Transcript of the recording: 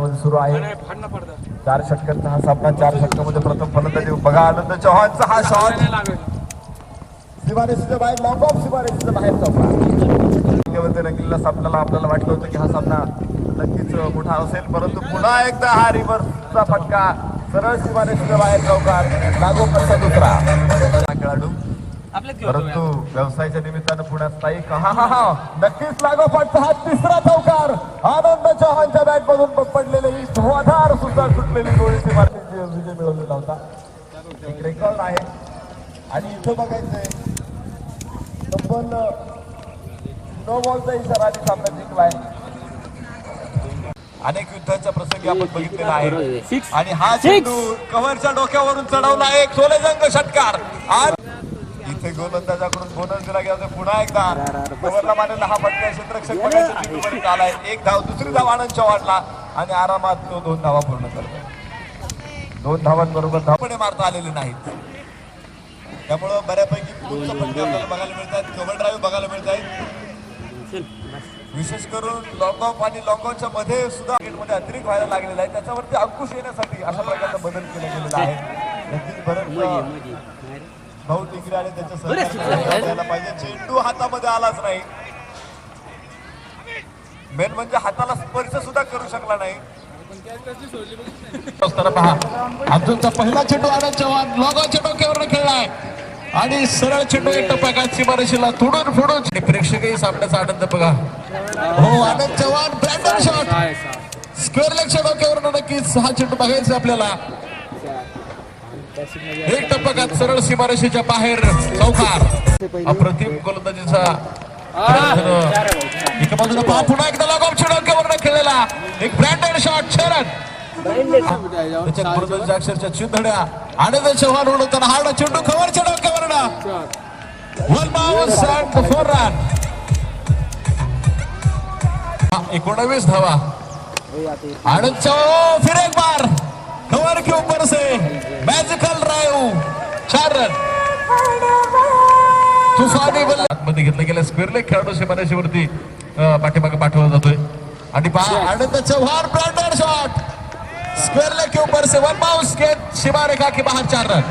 मैदानामध्ये सुरू आहे. 4 षटकांचा हा सामना. 4 षटकामध्ये प्रथम फलंदाजी बघा आनंद चव्हाणचा हा शॉट सीमारेषेच्या बाहेर, लॉंग ऑफ सीमारेषेच्या बाहेर चौका. रंगलेला सामन्याला आपल्याला वाटलं होतं की हा सामना नक्कीच मोठा असेल, परंतु पुन्हा एकदा हा रिव्हर्सचा फटका सरळ सीमारेषेच्या बाहेर चौकार. लागोपाठचा दुसरा खेळाडू, परंतु व्यवसायाच्या निमित्तानं पुण्यात स्थायिक. नक्कीच लागोपाठचा हा तिसरा चौकार. आनंद चव्हाणच्या बॅट मधून पडलेली ही धोधार सुद्धा सुटलेली गोळी सीमारेषेची विजय मिळवलेला होता. एक रेकॉर्ड आहे. आणि इथं बघायचंय तब्बल 9 बॉलचा इशारा आणि सामना जिंकलाय. अनेक युद्धाच्या प्रसंगी आपण बघितलेला आहे. आणि हा चेंडू कव्हरच्या डोक्यावरून चढवला एक सोलेजंग षटकार. इथे गोलंदाजाकडून बोनस दिला गेला. पुन्हा एकदा कव्हरला मारलेला हा फटका क्षेत्ररक्षक बघायचा चेंडूपर्यंत आलाय. एक धाव, दुसरी धाव आनंद चव्हाणला आणि आरामात तो 2 धावा पूर्ण करतो. 2 धावांबरोबर धावपणे मारता आलेले नाहीत. त्यामुळं बऱ्यापैकी पुढचा फटके आपल्याला बघायला मिळत आहेत. कव्हर ड्राईव्ह बघायला मिळत आहेत. विशेष करून लॉंग ऑफ आणि लॉंग ऑनच्या मध्ये सुद्धा मध्ये अतिरिक्त व्हायला लागलेला आहे. त्याच्यावरती अंकुश येण्यासाठी अशा प्रकारचा बदल केला गेलेला आहे. नक्कीच बरं भाऊ टिंगरे आणि त्याच्या सहकार्याला पाहिजे. चेंडू हातामध्ये आलाच नाही. मेन म्हणजे हाताला स्पर्श सुद्धा करू शकला नाही. अर्जुनचा पहिला चेंडू आनंद चव्हाण लॉंगॉनच्या डोक्यावर खेळलाय आणि सरळ चेंडू एक टप्प्यात सीमारेषेला तुडून फुडून. प्रेक्षकही सामन्याचा आनंद बघा. हो, आनंद चव्हाण ब्रँडन शॉट स्क्वेअर लेगच्या डोक्यावर. नक्कीच हा चेंडू बघायचा आपल्याला. एक टप्प्यात सरळ सीमारेषेच्या बाहेर चौकार. अप्रतिम गोलंदाजीचा पुन्हा एकदा लॉंग ऑफच्या डोक्यावर खेळलेला एक ब्रँडन शॉट. शरद त्याच्या गोलंदाजीच्या अक्षरच्या चिंधड्या. आनंद चव्हाण उडवताना हार्ड चेंडू कव्हरच्या डोक्यावर. 1 बाउन्स अँड 4 रन. 19 धावा. आनंद चव्हाण फिर एक बार कव्हर के ऊपर से मॅजिकल ड्राइव्ह. 4 रन. तुफानी मध्ये घेतलं गेलं. स्क्वेअर लेग खेळाडू सीमारेषेवरती पाठीमागे पाठवला जातोय. आणि पहा आनंद चव्हाण ब्रँडन शॉट स्क्वेअर लेग के ऊपर से 1 बाउंस के सीमा रेखा के बाहर 4 रन.